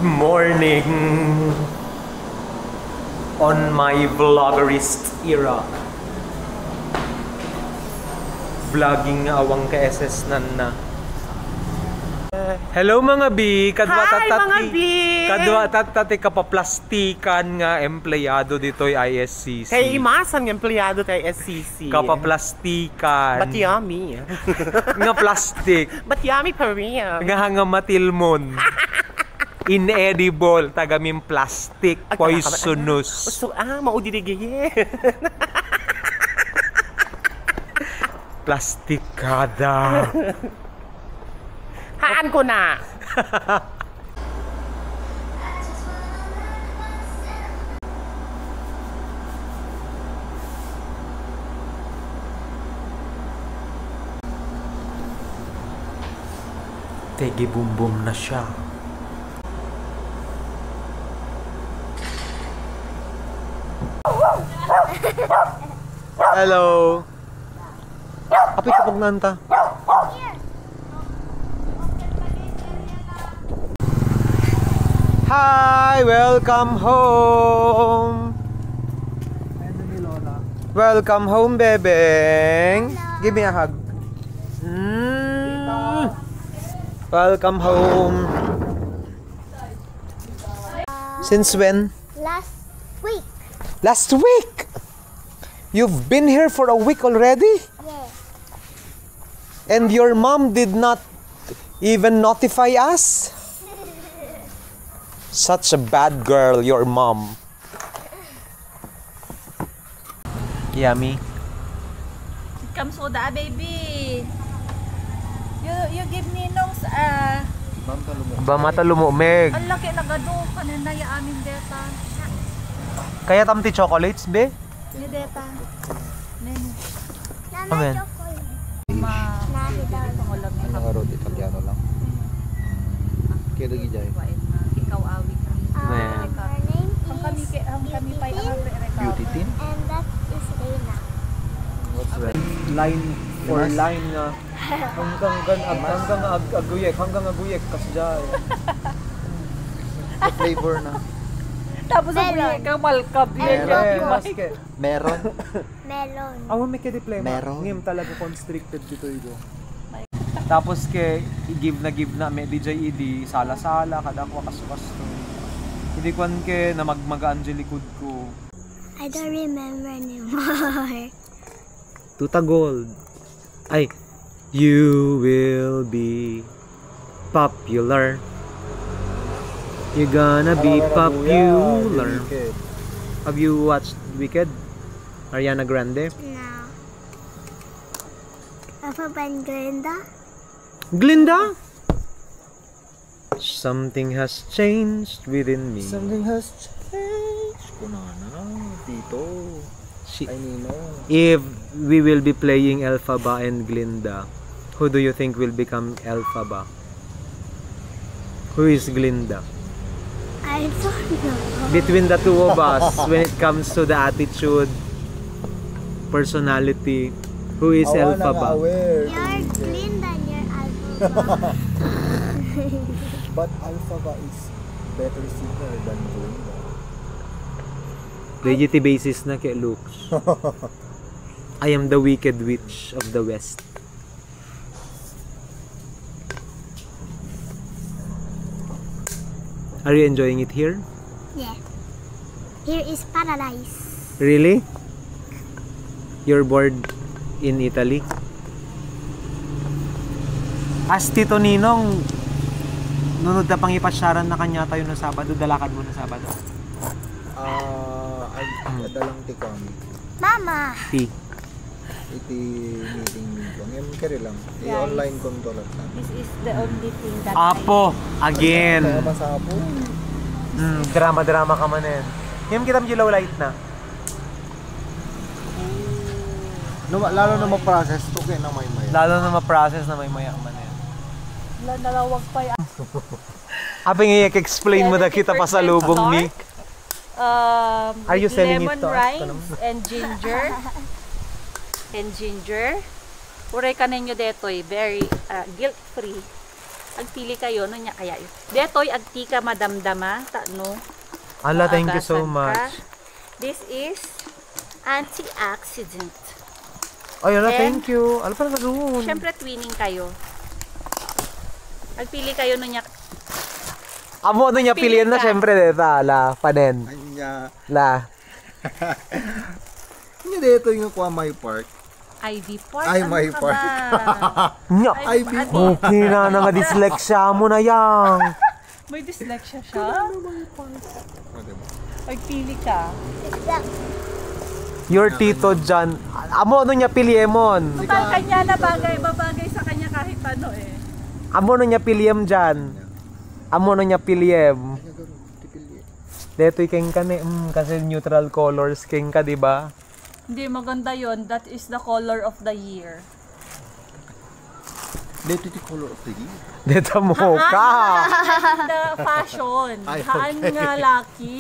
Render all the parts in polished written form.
Good morning on my vloggerist era. Vlogging awang ka SS na. Hello mga bi, kadwa tatati kapaplastikan nga empleyado dito'y ISCC. Kay imasan nga empleyado kay SCC. Kapaplastikan. But yummy. Nga plastic. But yummy pa rin. Nga matilmon. Inedible, tagaming plastic, poisonous. So, maudidigay. Plastikada. Haan ko na. Tegi bumbum na siya. Hello. Apit kapag nanta. Hi, welcome home. Welcome home, bebeng. Give me a hug. Welcome home. Since when? Last week. Last week. You've been here for a week already? Yes. And your mom did not even notify us? Such a bad girl, your mom. Yummy. Come soda, baby. You give Ninong's Ba mata lumumig. ang laki na gado kanina ya amin deta. Kaya tamti chocolates, be? Ni deta. Nene. Amen. Pangulam ni Ano ro Italiano lang. Kaya lagi jay. Ikaw awi ka. Amen. Her name Ang kami is ang kami pa ang Beauty team. and that is Reina. What's that? Line for line na hanggang aguyek kasjay. The flavor na. Tapos ang ikaw malkab Meron. Melon. Awan may kedi-play. Meron. Ngim talaga constricted dito ito. Tapos ke give na may DJ ED sala-sala kadakwa kasto. Hindi kwan ke na magmagaan jay likod ko. I don't remember anymore. Tuta Gold. Ay, you will be popular. You're gonna be popular. Have you watched Wicked? Ariana Grande? No. Apa ban Glenda? Glinda? Something has changed within me. Something has changed. Kunana, Tito. Ay Nino. If we will be playing Elphaba and Glinda, who do you think will become Elphaba? Who is Glinda? I don't know. Between the two of us, when it comes to the attitude, personality, who is Elphaba? Aware. You're Glinda and you're Alpha. But Alphaba is better singer than Glinda. Legit basis na kay looks. I am the wicked witch of the West. Are you enjoying it here? Yeah. Here is paradise. Really? You're bored in Italy? As Tito Ninong, nunod na pangipasyaran na kanya tayo ng Sabado, dalakan mo ng Sabado. Ay dalang ti kami. Mama. T. Iti meeting minto. Ngayon kari lang. I-online ko nito lang. This is the only thing that Apo, again. Kaya masapo. Drama ka man yan. Ngayon kita mjilaw light na. Lalo na ma-process to kaya na may maya. Lalo na ma-process na may maya man yan. nalawag pa yan. Abing i-explain mo na kita pa sa lubong ni. Are you selling lemon it to us? rinds and ginger. And ginger. Uray ka ninyo detoy, very guilt-free. Agpili kayo no nya kaya. Detoy agti ka madamdama ta no. Ala, thank you so Agasan much. ka. This is antioxidant. Ay, ala, And- thank you. Ala, pala nagawon. Syempre twinning kayo. Agpili kayo no nya. Amo, ano niya Pili pilihan na, ka. syempre, deta, la, panen. Anya, La. anya dito yung kuha my park. IV part. Ay, ano may ka part. ba? Nya. Ay, IV ate, Okay na, nga dyslexia mo na yang. May dyslexia siya. O, diba? Pagpili ka. Your tito dyan. Amo, ano niya piliyemon. Total kanya na babagay sa kanya kahit ano eh. Amo, ano niya piliyem dyan. Amo, ano niya piliyem. Dito yung ka kasi neutral colors king ka, di ba? Hindi, maganda yon. That is the color of the year. Dito yung color of the year. Dito mo ka. The fashion. Ay, Haan okay. nga lucky.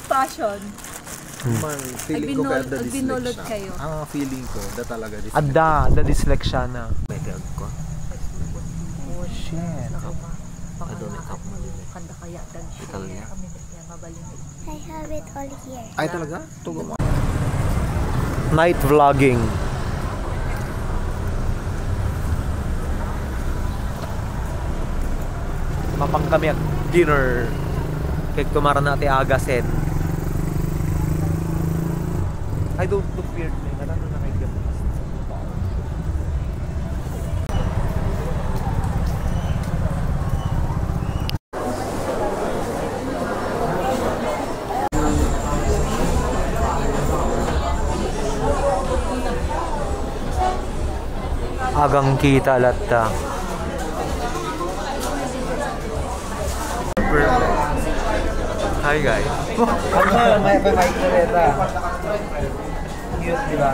Fashion. Man, feeling ko kaya the binulod dyslexia. kayo. Ang feeling ko, da talaga dyslexia. Ada, the dyslexia na. May gag ko. Oh, shit. Ado na kap mo din. Kanda kaya dan siya. Ikaw niya? Kami niya mabaling. I have it all here. Ay, talaga? Tugo mo. Night vlogging. Mapang kami at dinner. Kaya tumara na ati agasin. I don't look weird. Ano na kayo? Agang kita latta. Hi guys. Ano may mic na reta. Cute, di ba?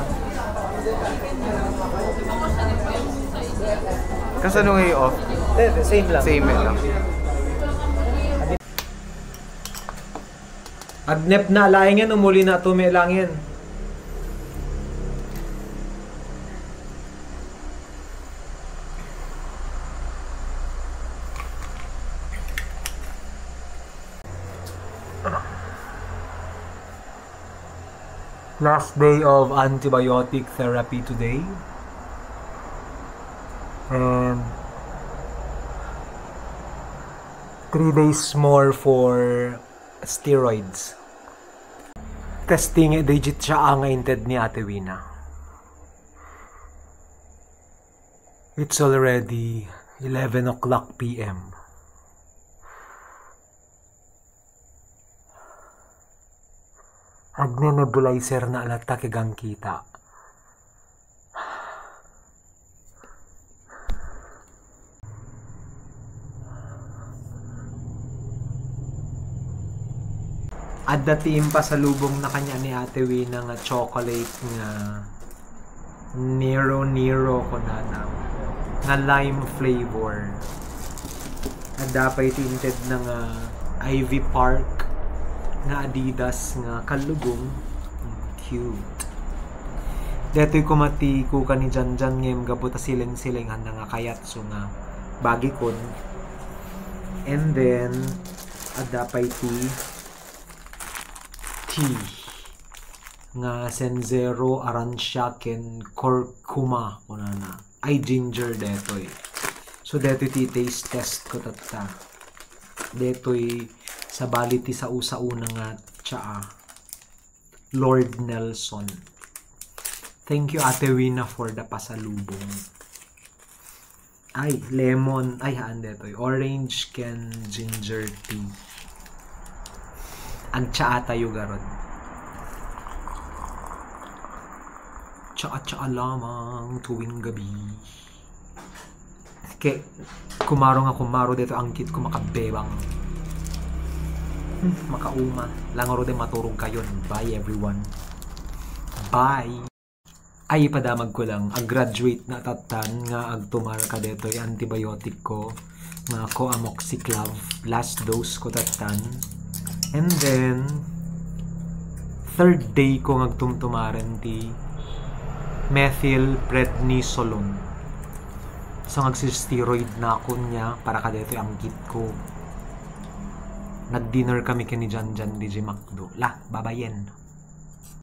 Kasi nung i-off, Same lang. same lang. Agnep na laing yan, umuli na tumi lang yan. Last day of antibiotic therapy today. And 3 days more for steroids. Testing digit siya ang inted ni Ate Wina. It's already 11 o'clock p.m. Agne-nebulizer na alata kigang kita. At dating pa sa lubong na kanya ni Ate Wina nga chocolate nga Nero ko na nga lime flavor. At dapat tinted na nga Ivy Park nga Adidas nga kalugong. Cute. Deto'y kumati ko ka ni Janjan ngem gabuta siling-siling handa nga kayatso nga bagikon. And then at dapat tea nga Senzero, Arancia, ken Curcuma kuna na. Ay ginger detoy. So deto'y taste test ko tata. Deto'y sa baliti sa una nga tsaa. Lord Nelson. Thank you Ate Wina for the pasalubong. Ay, lemon. Ay, haan deto'y. Orange ken ginger tea. Ang tsaa tayo garod. Tsaa lamang tuwing gabi. Kaya kumaro dito ang kit ko makabebang. Makauma. Langaro din maturog kayon. Bye everyone. Bye. Ay padamag ko lang. Ag-graduate na tatan nga agtumar ka dito yung antibiotic ko. Nga ko amoxiclav. Last dose ko tatan. And then, third day ko ngagtumtumaren ti methylprednisolone. So nagsisteroid na ako niya para kadito ang git ko. Nag-dinner kami kini Jan DJ Macdo. Lah, babayen.